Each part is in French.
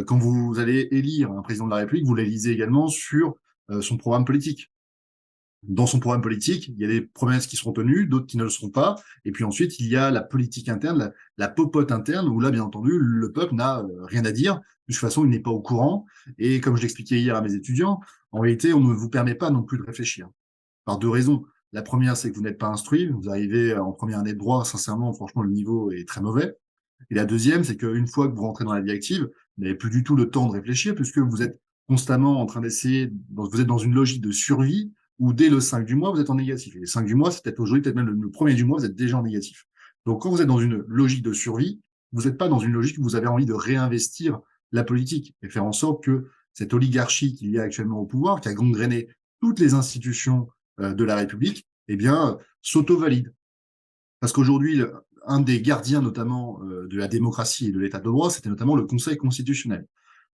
quand vous allez élire un président de la République, vous l'élisez également sur son programme politique. Dans son programme politique, il y a des promesses qui seront tenues, d'autres qui ne le seront pas. Et puis ensuite, il y a la politique interne, la popote interne, où là, bien entendu, le peuple n'a rien à dire. De toute façon, il n'est pas au courant. Et comme je l'expliquais hier à mes étudiants, en réalité, on ne vous permet pas non plus de réfléchir. Par deux raisons. La première, c'est que vous n'êtes pas instruit. Vous arrivez en première année de droit, sincèrement, franchement, le niveau est très mauvais. Et la deuxième, c'est qu'une fois que vous rentrez dans la vie active, vous n'avez plus du tout le temps de réfléchir puisque vous êtes constamment en train d'essayer, vous êtes dans une logique de survie où dès le 5 du mois, vous êtes en négatif. Et les 5 du mois, c'est peut-être aujourd'hui, peut-être même le premier du mois, vous êtes déjà en négatif. Donc quand vous êtes dans une logique de survie, vous n'êtes pas dans une logique où vous avez envie de réinvestir la politique et faire en sorte que cette oligarchie qu'il y a actuellement au pouvoir, qui a gangréné toutes les institutions de la République, eh bien, s'auto-valide. Parce qu'aujourd'hui, un des gardiens notamment de la démocratie et de l'état de droit, c'était notamment le Conseil constitutionnel.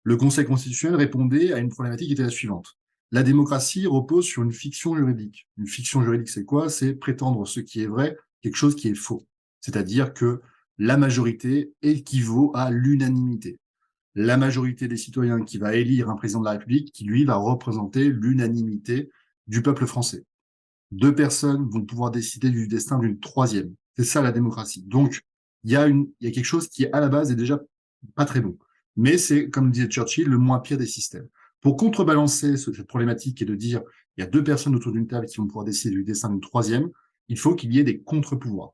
Le Conseil constitutionnel répondait à une problématique qui était la suivante. La démocratie repose sur une fiction juridique. Une fiction juridique, c'est quoi? C'est prétendre ce qui est vrai, quelque chose qui est faux. C'est-à-dire que la majorité équivaut à l'unanimité. La majorité des citoyens qui va élire un président de la République, qui lui va représenter l'unanimité du peuple français. Deux personnes vont pouvoir décider du destin d'une troisième. C'est ça la démocratie. Donc, il y a quelque chose qui, à la base, est déjà pas très bon. Mais c'est, comme disait Churchill, le moins pire des systèmes. Pour contrebalancer cette problématique et de dire il y a deux personnes autour d'une table qui vont pouvoir décider du destin d'une troisième, il faut qu'il y ait des contre-pouvoirs.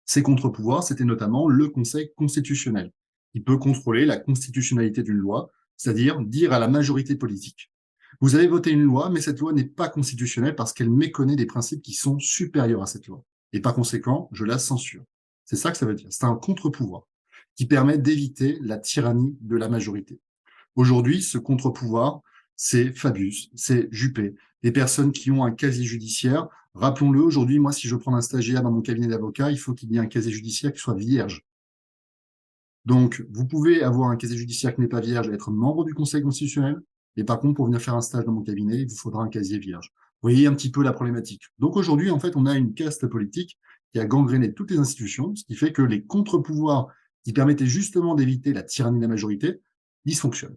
Ces contre-pouvoirs, c'était notamment le Conseil constitutionnel, qui peut contrôler la constitutionnalité d'une loi, c'est-à-dire dire à la majorité politique vous avez voté une loi, mais cette loi n'est pas constitutionnelle parce qu'elle méconnaît des principes qui sont supérieurs à cette loi. Et par conséquent, je la censure. C'est ça que ça veut dire. C'est un contre-pouvoir qui permet d'éviter la tyrannie de la majorité. Aujourd'hui, ce contre-pouvoir, c'est Fabius, c'est Juppé, des personnes qui ont un casier judiciaire. Rappelons-le, aujourd'hui, moi, si je prends un stagiaire dans mon cabinet d'avocat, il faut qu'il y ait un casier judiciaire qui soit vierge. Donc, vous pouvez avoir un casier judiciaire qui n'est pas vierge et être membre du Conseil constitutionnel. Et par contre, pour venir faire un stage dans mon cabinet, il vous faudra un casier vierge. Vous voyez un petit peu la problématique. Donc aujourd'hui, en fait, on a une caste politique qui a gangréné toutes les institutions, ce qui fait que les contre-pouvoirs qui permettaient justement d'éviter la tyrannie de la majorité dysfonctionnent.